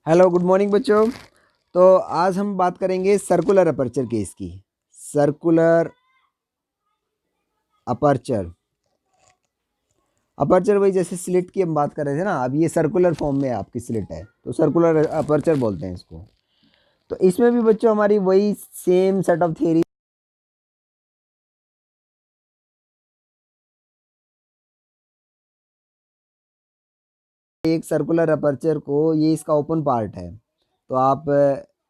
Hello good morning बच्चों। तो आज हम बात करेंगे सर्कुलर अपर्चर केस की। सर्कुलर अपर्चर अपर्चर वही जैसे स्लिट की हम बात कर रहे थे ना, अब ये सर्कुलर फॉर्म में आपकी स्लिट है तो सर्कुलर अपर्चर बोलते हैं इसको। तो इसमें भी बच्चों हमारी वही सेम सेट ऑफ थियरी। एक सर्कुलर अपर्चर को ये इसका ओपन पार्ट है, तो आप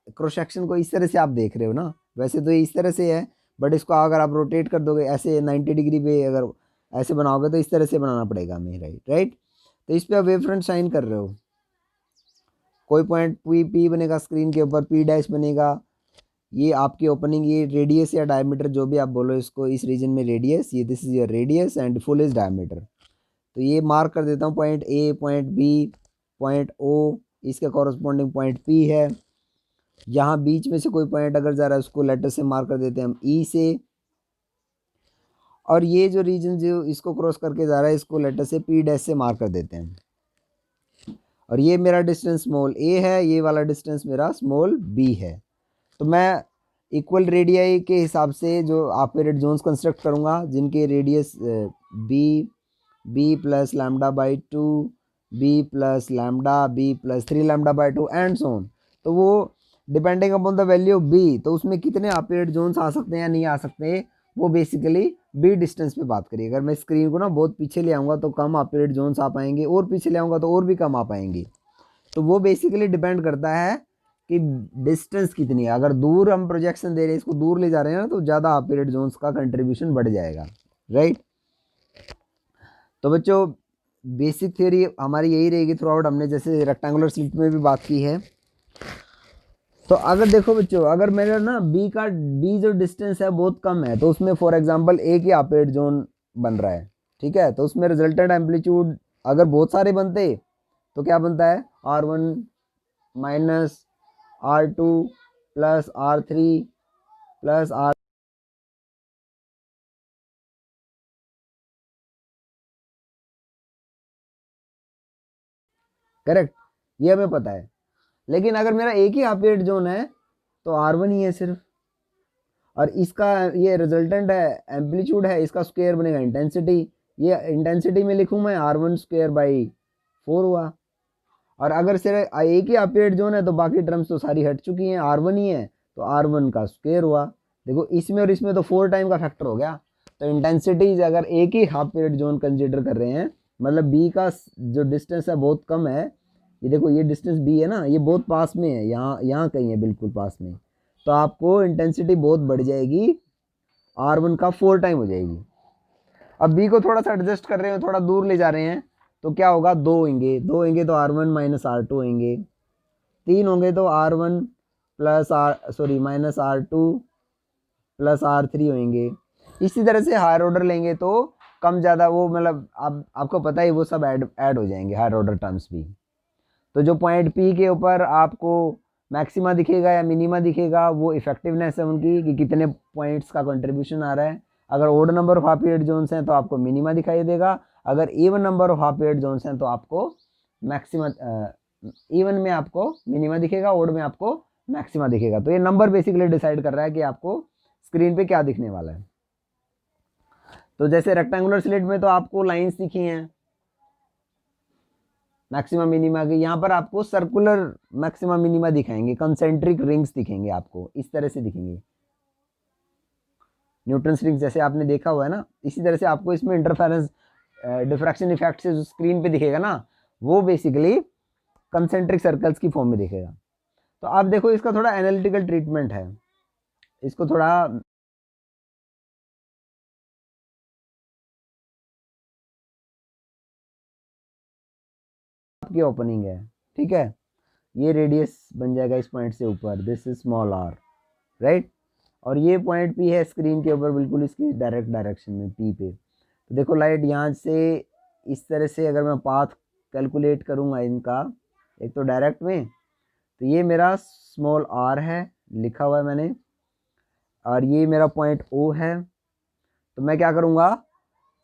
क्रॉस सेक्शन को इस तरह से आप देख रहे हो ना, वैसे तो ये इस तरह से है, बट इसको अगर आप रोटेट कर दोगे ऐसे 90 डिग्री पे, अगर ऐसे बनाओगे तो इस तरह से बनाना पड़ेगा हमें, राइट राइट। तो इस पे आप वेव फ्रंट साइन कर रहे हो, कोई पॉइंट पी बनेगा स्क्रीन के ऊपर, पी डैश बनेगा, ये आपकी ओपनिंग, ये रेडियस या डायमीटर जो भी आप बोलो इसको, इस रीजन में रेडियस, ये this is your radius and full is diameter. तो ये मार्क कर देता हूँ, point A, point B, point O, इसका कॉरस्पॉन्डिंग पॉइंट पी है। यहाँ बीच में से कोई पॉइंट अगर जा रहा है उसको लेटर से मार्क कर देते हैं हम ई से, और ये जो रीजन जो इसको क्रॉस करके जा रहा है इसको लेटर से पी डैश से मार्क कर देते हैं। और ये मेरा डिस्टेंस स्मॉल ए है, ये वाला डिस्टेंस मेरा स्मॉल बी है। तो मैं इक्वल रेडियाई के हिसाब से जो ऑपरेट जोन्स कंस्ट्रक्ट करूँगा, जिनके radius B plus lambda by two, B plus lambda, B plus 3 lambda by 2 and so on. तो वो depending upon the value of B, तो उसमें कितने ऑपरेट जोन्स आ सकते हैं या नहीं आ सकते, वो बेसिकली बी डिस्टेंस पे बात करिए। अगर मैं स्क्रीन को ना बहुत पीछे ले आऊँगा तो कम ऑपरेट जोन्स आ पाएंगे, और पीछे ले आऊँगा तो और भी कम आ पाएंगे। तो वो बेसिकली डिपेंड करता है कि डिस्टेंस कितनी है। अगर दूर हम प्रोजेक्शन दे रहे हैं, इसको दूर ले जा रहे हैं ना, तो ज़्यादा ऑपरेट जोन्स का कंट्रीब्यूशन बढ़ जाएगा, राइट। तो बच्चों बेसिक थ्योरी हमारी यही रहेगी थ्रू आउट, हमने जैसे रेक्टेंगुलर स्लिट में भी बात की है। तो अगर देखो बच्चों, अगर मेरा ना बी जो डिस्टेंस है बहुत कम है, तो उसमें फॉर एग्जांपल एक ही ऑपरेट जोन बन रहा है, ठीक है, तो उसमें रिजल्टेंट एम्पलीट्यूड अगर बहुत सारे बनते तो क्या बनता है, R1 minus R2 plus R3 plus R, correct, ये हमें पता है। लेकिन अगर मेरा एक ही ऑपरेट जोन है तो R1 ही है सिर्फ, और इसका ये रिजल्टेंट है एम्पलीट्यूड है, इसका स्क्वायर बनेगा इंटेंसिटी। ये इंटेंसिटी में लिखूँ मैं R1 स्क्वायर बाई 4 हुआ। और अगर सिर्फ एक ही ऑपरेट जोन है तो बाकी टर्म्स तो सारी हट चुकी हैं, R1 ही है तो R1 का स्क्वायर हुआ। देखो इसमें और इसमें तो 4 टाइम का फैक्टर हो गया। तो इंटेंसिटीज अगर एक ही हाफ पीरियड जोन कंसिडर कर रहे हैं, मतलब बी का जो डिस्टेंस है बहुत कम है, ये देखो ये डिस्टेंस बी है ना, ये बहुत पास में है, यहाँ यहाँ कहीं है बिल्कुल पास में, तो आपको इंटेंसिटी बहुत बढ़ जाएगी, R1 का 4 टाइम हो जाएगी। अब बी को थोड़ा सा एडजस्ट कर रहे हैं, थोड़ा दूर ले जा रहे हैं, तो क्या होगा, दो होंगे तो R1 माइनस R2 होंगे, 3 होंगे तो R1 plus minus R2 plus R3 होंगे। इसी तरह से हायर ऑर्डर लेंगे तो कम ज़्यादा वो, मतलब आपको पता ही वो सब ऐड हो जाएंगे हायर ऑर्डर टर्म्स भी। तो जो पॉइंट पी के ऊपर आपको मैक्सिमा दिखेगा या मिनिमा दिखेगा, वो इफेक्टिवनेस है उनकी कि कितने पॉइंट्स का कंट्रीब्यूशन आ रहा है। अगर odd number of half period zones हैं तो आपको मिनिमा दिखाई देगा, अगर even number of half period zones हैं तो आपको मैक्सिमा, इवन में आपको मिनिमा दिखेगा, ओड में आपको मैक्सिमा दिखेगा। तो ये नंबर बेसिकली डिसाइड कर रहा है कि आपको स्क्रीन पे क्या दिखने वाला है। तो जैसे रेक्टेंगुलर स्लिट में तो आपको लाइंस दिखी हैं मैक्सिमा मिनिमा की, यहाँ पर आपको सर्कुलर मैक्सिमा मिनिमा दिखाएंगे, कंसेंट्रिक रिंग्स दिखेंगे, आपको इस तरह से दिखेंगे, न्यूटन रिंग्स जैसे आपने देखा हुआ है ना, इसी तरह से आपको इसमें इंटरफेरेंस डिफ्रैक्शन इफेक्ट से जो स्क्रीन पे दिखेगा ना, वो बेसिकली कंसेंट्रिक सर्कल्स की फॉर्म में दिखेगा। तो आप देखो इसका थोड़ा एनालिटिकल ट्रीटमेंट है, इसको थोड़ा आपकी ओपनिंग है, ठीक है, ये रेडियस बन जाएगा इस पॉइंट से ऊपर, this is small R, right. और ये पॉइंट पी है स्क्रीन के ऊपर बिल्कुल इसकी डायरेक्ट डायरेक्शन में पी पे। तो देखो लाइट यहाँ से इस तरह से अगर मैं पाथ कैलकुलेट करूँगा इनका, एक तो डायरेक्ट में, तो ये मेरा स्मॉल आर है, लिखा हुआ है मैंने, और ये मेरा पॉइंट ओ है। तो मैं क्या करूँगा,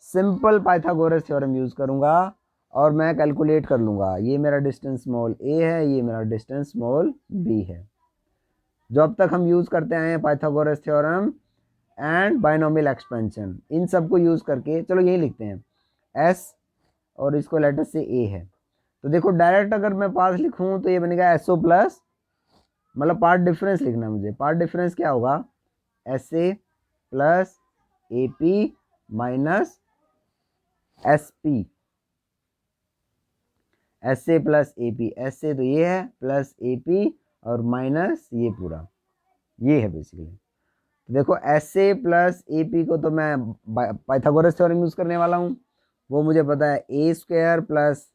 सिंपल पाइथागोरस थ्योरम यूज़ करूँगा, और मैं कैलकुलेट कर लूँगा, ये मेरा डिस्टेंस स्मॉल ए है, ये मेरा डिस्टेंस स्मॉल बी है। जो अब तक हम यूज़ करते आए हैं Pythagoras theorem and binomial expansion, इन सब को यूज़ करके चलो यही लिखते हैं एस और इसको लेटर से ए है। तो देखो डायरेक्ट अगर मैं पास लिखूँ तो ये बनेगा एस ओ प्लस, मतलब पार्ट डिफरेंस लिखना है मुझे। पार्ट डिफरेंस क्या होगा, S A plus A P minus S P, S A plus A P, S A तो ये है प्लस ए पी और माइनस ये पूरा, ये है बेसिकली। तो देखो S A plus A P को तो मैं पाइथागोरस थ्योरम यूज़ करने वाला हूँ, वो मुझे पता है ए स्क्वायर प्लस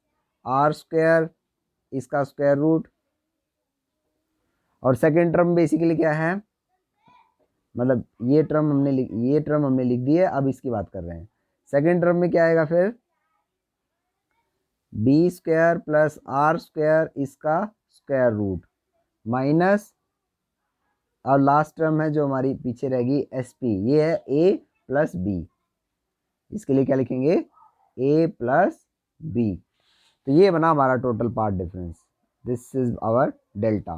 आर स्क्वायर, इसका स्क्वायर रूट। और सेकेंड टर्म बेसिकली क्या है, मतलब ये टर्म हमने लिख दी है, अब इसकी बात कर रहे हैं। सेकेंड टर्म में क्या आएगा फिर, B square plus R square, इसका स्क्वायर रूट माइनस, और लास्ट टर्म है जो हमारी पीछे रहेगी एस पी, ये है ए प्लस बी, इसके लिए क्या लिखेंगे ए प्लस बी। तो ये बना हमारा total path difference, this is our delta.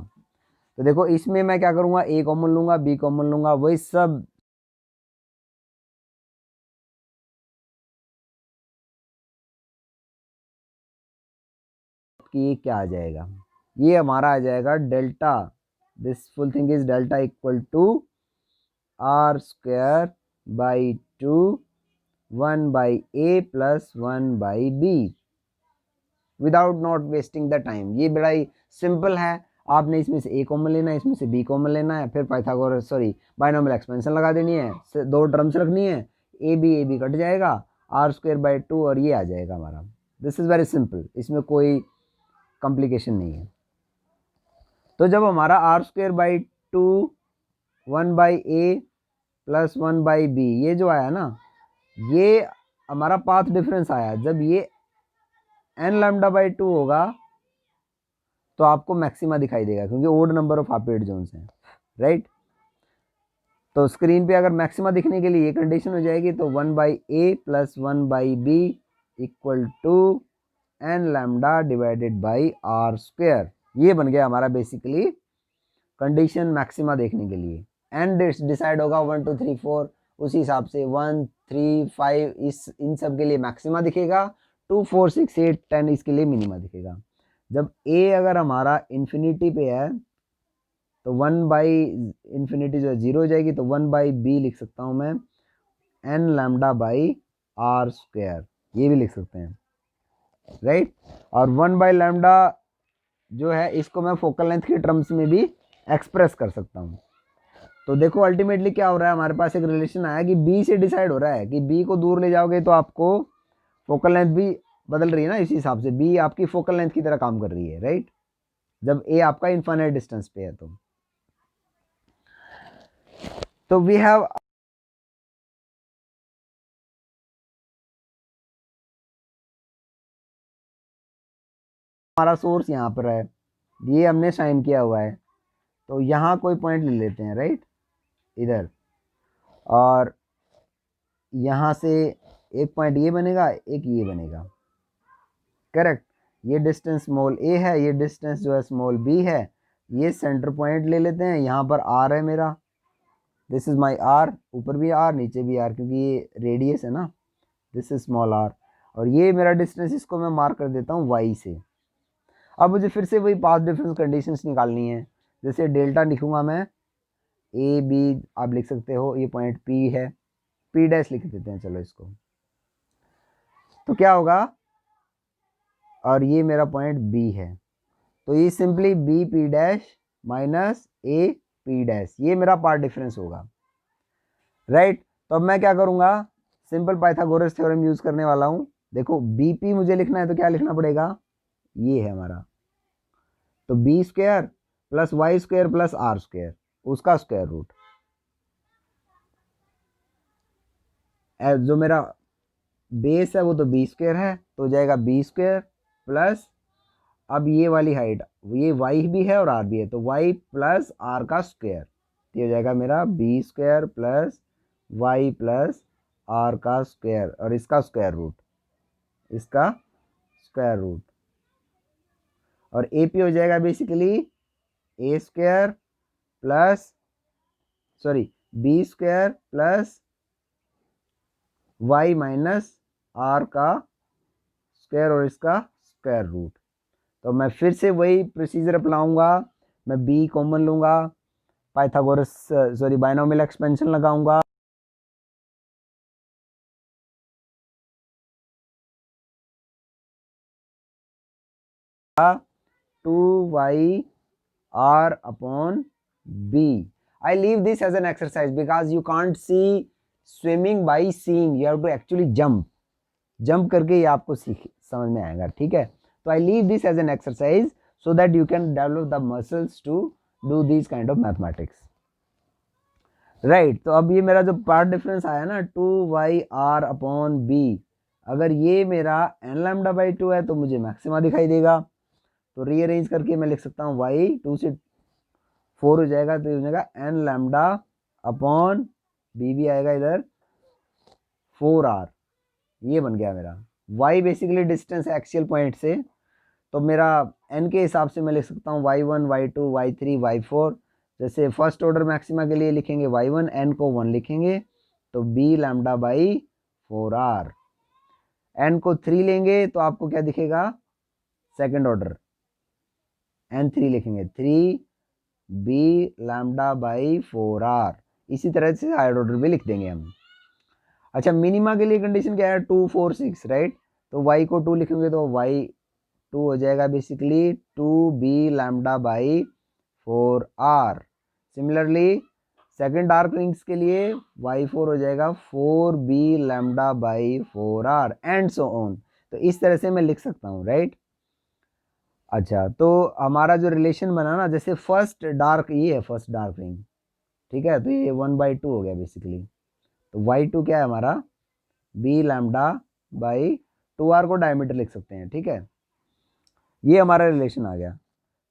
तो देखो इसमें मैं क्या करूँगा, ए कॉमन लूँगा, बी कॉमन लूँगा, वही सब कि ये क्या आ जाएगा, ये हमारा आ जाएगा delta, this full thing is delta equal to R square by 2 1 by A plus 1 by B, without not wasting the time. ये बड़ा ही सिंपल है, आपने इसमें से ए कॉमन लेना है, इसमें से बी कॉमन लेना है, फिर पाइथागोरस बाइनोमियल एक्सपेंशन लगा देनी है, दो टर्म्स रखनी है, ए बी कट जाएगा, आर स्क्वायर बाई 2 और ये आ जाएगा हमारा। दिस इज़ वेरी सिंपल, इसमें कोई कॉम्प्लिकेशन नहीं है। तो जब हमारा R square by 2 1 by A plus 1 by B ये जो आया ना, ये हमारा पाथ डिफरेंस आया। जब ये एन लैम्डा बाई 2 होगा तो आपको मैक्सिमा दिखाई देगा, क्योंकि odd number of half zones हैं, राइट। तो स्क्रीन पे अगर मैक्सिमा दिखने के लिए ये कंडीशन हो जाएगी, तो 1 by A plus 1 by B equal to N lambda divided by R square, ये बन गया हमारा बेसिकली कंडीशन मैक्सिमा देखने के लिए। एन डिसाइड होगा 1 2 3 4, उसी हिसाब से 1 3 5 इन सब के लिए मैक्सिमा दिखेगा, 2 4 6 8 10 इसके लिए मिनिमा दिखेगा। जब ए अगर हमारा इन्फिनिटी पे है तो 1 बाई इन्फिनिटी जो है 0 हो जाएगी, तो 1 बाई बी लिख सकता हूँ मैं N lambda by R square, ये भी लिख सकते हैं, राइट। और 1 बाई लैम्डा जो है इसको मैं फोकल लेंथ के टर्म्स में भी एक्सप्रेस कर सकता हूँ। तो देखो अल्टीमेटली क्या हो रहा है, हमारे पास एक रिलेशन आया कि बी से डिसाइड हो रहा है कि बी को दूर ले जाओगे तो आपको फोकल लेंथ भी बदल रही है ना, इसी हिसाब से बी आपकी फोकल लेंथ की तरह काम कर रही है, राइट, जब ए आपका इनफाइनाइट डिस्टेंस पे है। तो वी हैव हमारा सोर्स यहाँ पर है, ये हमने साइन किया हुआ है, तो यहाँ कोई पॉइंट ले लेते हैं, राइट, इधर, और यहाँ से एक पॉइंट ये बनेगा, एक ये बनेगा, करेक्ट। ये डिस्टेंस स्मॉल ए है, ये डिस्टेंस जो है स्मॉल बी है, ये सेंटर पॉइंट ले लेते हैं, यहाँ पर आर है मेरा, दिस इज माई आर, ऊपर भी आर नीचे भी आर, क्योंकि ये रेडियस है ना, दिस इज स्मॉल आर, और ये मेरा डिस्टेंस, इसको मैं मार्क कर देता हूँ वाई से। अब मुझे फिर से वही पाथ डिफरेंस कंडीशंस निकालनी है, जैसे डेल्टा लिखूंगा मैं, ए बी आप लिख सकते हो, ये पॉइंट पी है, पी डैश लिख देते हैं चलो इसको, तो क्या होगा, और ये मेरा पॉइंट बी है, तो ये simply B P dash minus A P dash, ये मेरा पार्ट डिफरेंस होगा, राइट। तो अब मैं क्या करूंगा, सिंपल पाइथागोरस थ्योरम यूज करने वाला हूं। देखो बी पी मुझे लिखना है तो क्या लिखना पड़ेगा, ये है हमारा, तो B square plus Y square plus R square, उसका स्क्वायर रूट, जो मेरा बेस है वो तो बी स्क्वायर है, तो हो जाएगा बी स्क्वायर प्लस, अब ये वाली हाइट, ये वाई भी है और आर भी है, तो वाई प्लस आर का स्क्वायर, ये हो जाएगा मेरा B square plus Y plus R का स्क्वायर, और इसका स्क्वायर रूट, इसका स्क्वायर रूट, और ए पी हो जाएगा basically A square plus B square plus Y minus R का स्क्वायर और इसका स्क्वायर रूट। तो मैं फिर से वही प्रोसीजर अपनाऊंगा, मैं बी कॉमन लूंगा, पाइथागोरस बाइनोमियल एक्सपेंशन लगाऊंगा, two Y R upon B. I leave this as an exercise because you can't see swimming by seeing, you have to actually jump करके ये आपको समझ में आएगा, ठीक है। तो I leave this as an exercise so that you can develop the muscles to do these kind of mathematics, right। तो अब ये मेरा जो पार्ट डिफरेंस आया ना 2y r अपॉन b, अगर ये मेरा n लैम्डा बाई 2 है तो मुझे मैक्सिमा दिखाई देगा। तो रीअरेंज करके मैं लिख सकता हूँ y 2 से 4 हो जाएगा, तो ये हो जाएगा n लैम्डा अपॉन b भी आएगा इधर 4r, ये बन गया मेरा। y बेसिकली डिस्टेंस है एक्सियल पॉइंट से, तो मेरा n के हिसाब से मैं लिख सकता हूँ y1 y2 y3 y4। जैसे फर्स्ट ऑर्डर मैक्सिमा के लिए लिखेंगे y1, n को 1 लिखेंगे तो b lambda by 4r, n को 3 लेंगे तो आपको क्या दिखेगा, सेकंड ऑर्डर n3 लिखेंगे 3 b लैम्डा बाई 4r, इसी तरह से हायर ऑर्डर भी लिख देंगे हम। अच्छा, मिनिमा के लिए कंडीशन क्या है, 2 4 6, राइट। तो y को 2 लिखेंगे तो y2 हो जाएगा basically 2b lambda by 4r। Similarly second dark rings के लिए y4 हो जाएगा 4b lambda by 4r and so on. तो इस तरह से मैं लिख सकता हूँ, राइट। अच्छा, तो हमारा जो रिलेशन बना ना, जैसे फर्स्ट डार्क, ये है फर्स्ट डार्क रिंग, ठीक है, तो ये 1/2 हो गया बेसिकली। तो y2 क्या है हमारा, b लैम्डा बाई 2r को डायमीटर लिख सकते हैं, ठीक है। ये हमारा रिलेशन आ गया।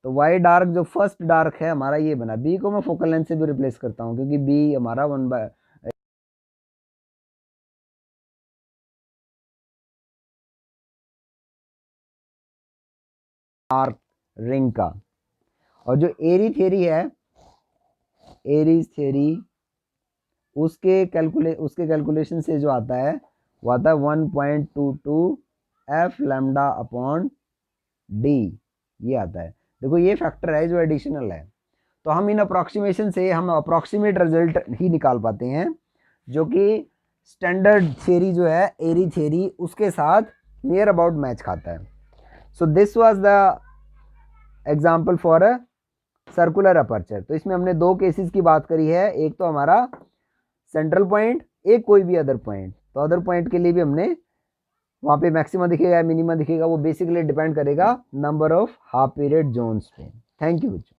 तो y डार्क जो फर्स्ट डार्क है हमारा ये बना, b को मैं फोकल लेंथ से भी रिप्लेस करता हूँ क्योंकि b हमारा 1 डार्क रिंग का। और जो एरी थ्योरी है, एरीज थ्योरी, उसके कैलकुलेशन से जो आता है वो आता है 1.22 f लैम्डा अपॉन d, ये आता है। देखो ये फैक्टर है जो एडिशनल है, तो हम इन अप्रॉक्सीमेशन से हम अप्रॉक्सीमेट रिजल्ट ही निकाल पाते हैं, जो कि स्टैंडर्ड थ्योरी जो है एरी थ्योरी उसके साथ नियर अबाउट मैच खाता है। So this was the example for a circular aperture. तो इसमें हमने दो केसेस की बात करी है, एक तो हमारा सेंट्रल पॉइंट, एक कोई भी अदर पॉइंट। तो अदर पॉइंट के लिए भी हमने वहाँ पे मैक्सिमा दिखेगा या मिनिमा दिखेगा, वो बेसिकली डिपेंड करेगा number of half period zones पे। थैंक यू बच्चों।